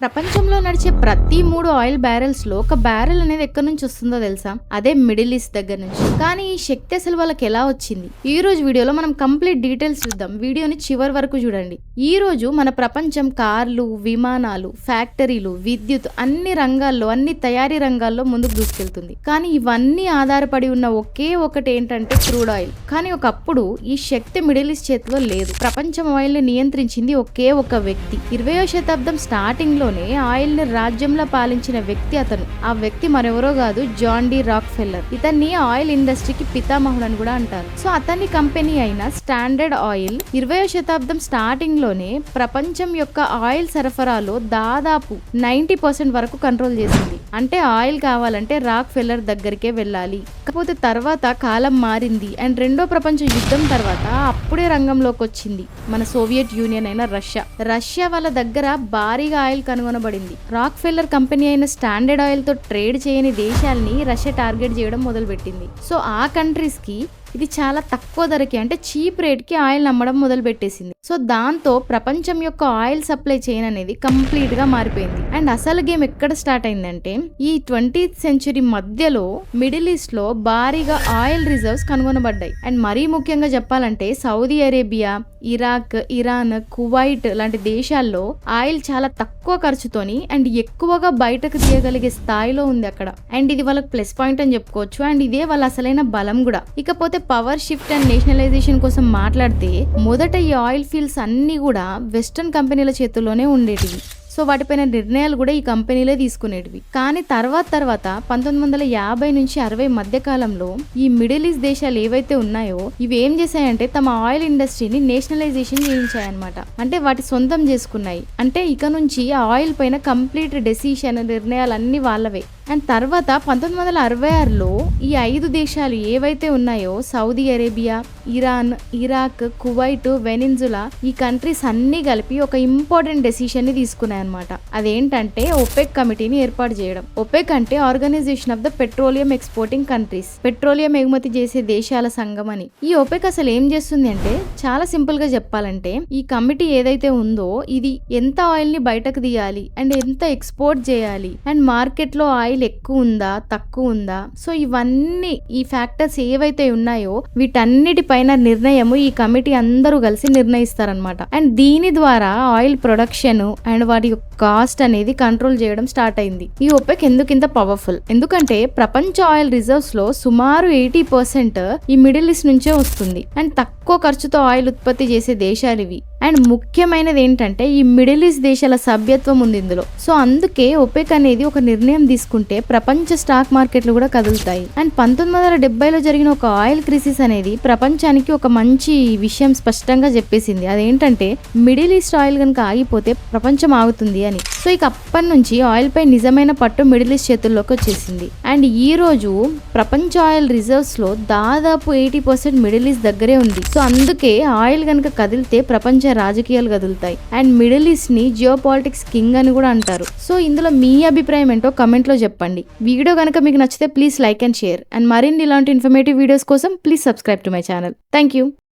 ప్రపంచంలో నడిచే ప్రతి 3 ఆయిల్ బ్యారెల్స్ లో ఒక బ్యారెల్ అనేది ఎక్కడి నుంచి వస్తుందో తెలుసా? అదే మిడిల్ ఈస్ట్ దగ్గర నుంచి. కానీ ఈ శక్తి అసలు వాళ్ళకి ఎలా వచ్చింది? ఈ రోజు వీడియోలో మనం కంప్లీట్ డీటెయిల్స్ చూద్దాం. వీడియోని చివరి వరకు చూడండి. ఈ రోజు మన ప్రపంచం కార్లు, విమానాలు, ఫ్యాక్టరీలు, విద్యుత్ అన్ని రంగాల్లో, అన్ని తయారీ రంగాల్లో ముందుకు దూసుకెళ్తుంది. కానీ ఇవన్నీ ఆధారపడి ఉన్న ఒకే ఒకటి ఏంటంటే క్రూడ్ ఆయిల్. కానీ ఒకప్పుడు ఈ శక్తి మిడిల్ ఈస్ట్ చేతిలో లేదు. ప్రపంచం ఆయిల్ ని నియంత్రించింది ఒకే ఒక వ్యక్తి. 20వ శతాబ్దం స్టార్టింగ్ లో ఆయిల్ ని రాజ్యంలో పాలించిన వ్యక్తి అతను. ఆ వ్యక్తి మరెవరో కాదు, జాన్ డి రాక్ఫెల్లర్. ఇతన్ని ఆయిల్ ఇండస్ట్రీకి పితామహుడు అని కూడా అంటారు. సో అతని కంపెనీ అయిన స్టాండర్డ్ ఆయిల్ 20వ శతాబ్దం స్టార్టింగ్ లోనే ప్రపంచం యొక్క ఆయిల్ సరఫరాలో దాదాపు 90% వరకు కంట్రోల్ చేసింది. అంటే ఆయిల్ కావాలంటే రాక్ఫెల్లర్ దగ్గరికే వెళ్ళాలి. కాకపోతే తర్వాత కాలం మారింది అండ్ రెండో ప్రపంచ యుద్ధం తర్వాత అప్పుడే రంగంలోకి వచ్చింది మన సోవియట్ యూనియన్ అయిన రష్యా వాళ్ళ దగ్గర భారీగా ఆయిల్ కనుగొనబడింది. రాక్ఫెల్లర్ కంపెనీ అయిన స్టాండర్డ్ ఆయిల్ తో ట్రేడ్ చేయని దేశాలని రష్యా టార్గెట్ చేయడం మొదలుపెట్టింది. సో ఆ కంట్రీస్ కి ఇది చాలా తక్కువ ధరకి, అంటే చీప్ రేట్ కి ఆయిల్ అమ్మడం మొదలు పెట్టేసింది. సో దాంతో ప్రపంచం యొక్క ఆయిల్ సప్లై చైన్ అనేది కంప్లీట్ గా మారిపోయింది. అండ్ అసలు గేమ్ ఎక్కడ స్టార్ట్ అయిందంటే ఈ 20th సెంచురీ మధ్యలో మిడిల్ ఈస్ట్ లో భారీగా ఆయిల్ రిజర్వ్స్ కనుగొనబడ్డాయి. అండ్ మరీ ముఖ్యంగా చెప్పాలంటే Saudi Arabia, Iraq, Iran, Kuwait లాంటి దేశాల్లో ఆయిల్ చాలా తక్కువ ఖర్చుతోని అండ్ ఎక్కువగా బయటకు తీయగలిగే స్థాయిలో ఉంది అక్కడ. అండ్ ఇది వాళ్ళకి ప్లస్ పాయింట్ అని చెప్పుకోవచ్చు. అండ్ ఇదే వాళ్ళ అసలైన బలం కూడా. ఇకపోతే పవర్ షిఫ్ట్ అండ్ నేషనలైజేషన్ కోసం మాట్లాడితే మొదట ఈ ఆయిల్ ఫీల్డ్స్ అన్ని కూడా వెస్టర్న్ కంపెనీల చేతుల్లోనే ఉండేటివి. సో వాటిపైన నిర్ణయాలు కూడా ఈ కంపెనీలే తీసుకునేటివి. కానీ తర్వాత 1950 నుంచి 60 మధ్య కాలంలో ఈ మిడిల్ ఈస్ట్ దేశాలు ఏవైతే ఉన్నాయో ఇవి ఏం చేశాయంటే తమ ఆయిల్ ఇండస్ట్రీని నేషనలైజేషన్ చేయించాయన్నమాట. అంటే వాటి సొంతం చేసుకున్నాయి. అంటే ఇక నుంచి ఆ ఆయిల్ పైన కంప్లీట్ డెసిషన్, నిర్ణయాలు అన్ని వాళ్ళవే. అండ్ తర్వాత 1966లో ఈ 5 దేశాలు ఏవైతే ఉన్నాయో Saudi Arabia, Iran, Iraq, Kuwait, Venezuela, ఈ కంట్రీస్ అన్ని కలిపి ఒక ఇంపార్టెంట్ డెసిషన్ ని తీసుకున్నాయి అన్నమాట. అదేంటంటే ఒపెక్ కమిటీని ఏర్పాటు చేయడం. ఒపెక్ అంటే organisation of the petroleum exporting countries, petroleum ఎగుమతి చేసే దేశాల సంఘం అని. ఈ ఒపెక్ అసలు ఏం చేస్తుంది అంటే చాలా సింపుల్ గా చెప్పాలంటే ఈ కమిటీ ఏదైతే ఉందో ఇది ఎంత ఆయిల్ ని బయటకు తీయాలి అండ్ ఎంత ఎక్స్పోర్ట్ చేయాలి అండ్ మార్కెట్ లో ఆయిల్ ఎక్కువ ఉందా తక్కువ ఉందా, సో ఇవన్నీ ఈ ఫ్యాక్టర్స్ ఏవైతే ఉన్నాయో వీటన్నిటిపైన నిర్ణయము ఈ కమిటీ అందరూ కలిసి నిర్ణయిస్తారనమాట. అండ్ దీని ద్వారా ఆయిల్ ప్రొడక్షన్ అండ్ వాటి కాస్ట్ అనేది కంట్రోల్ చేయడం స్టార్ట్ అయింది. ఈ ఒపెక్ ఎందుకు ఇంత పవర్ఫుల్? ఎందుకంటే ప్రపంచ ఆయిల్ రిజర్వ్స్ లో సుమారు 80% ఈ మిడిల్ ఈస్ట్ నుంచే వస్తుంది. అండ్ తక్కువ ఖర్చుతో ఆయిల్ ఉత్పత్తి చేసే దేశాలు ఇవి. అండ్ ముఖ్యమైనది ఏంటంటే ఈ మిడిల్ ఈస్ట్ దేశాల సభ్యత్వం ఉంది ఇందులో. సో అందుకే ఒపెక్ అనేది ఒక నిర్ణయం తీసుకుంటే ప్రపంచ స్టాక్ మార్కెట్లు కూడా కదులుతాయి. అండ్ 1970లో జరిగిన ఒక ఆయిల్ క్రైసిస్ అనేది ప్రపంచానికి ఒక మంచి విషయం స్పష్టంగా చెప్పేసింది. అదేంటంటే మిడిల్ ఈస్ట్ ఆయిల్ కనుక ఆగిపోతే ప్రపంచం ఆగుతుంది అని. సో ఇక అప్పటి నుంచి ఆయిల్ పై నిజమైన పట్టు మిడిల్ ఈస్ట్ చేతుల్లోకి వచ్చేసింది. అండ్ ఈ రోజు ప్రపంచ ఆయిల్ రిజర్వ్స్ లో దాదాపు 80% మిడిల్ ఈస్ట్ దగ్గరే ఉంది. సో అందుకే ఆయిల్ కనుక కదిలితే ప్రపంచ రాజకీయాలు కదులుతాయి. అండ్ మిడిల్ ఈస్ట్ ని జియో పాలిటిక్స్ కింగ్ అని కూడా అంటారు. సో ఇందులో మీ అభిప్రాయం ఏంటో కమెంట్ లో చెప్పండి. వీడియో కనుక మీకు నచ్చితే please like and share. And మరిన్ని ఇలాంటి ఇన్ఫర్మేటివ్ వీడియోస్ కోసం please subscribe to my channel. Thank you.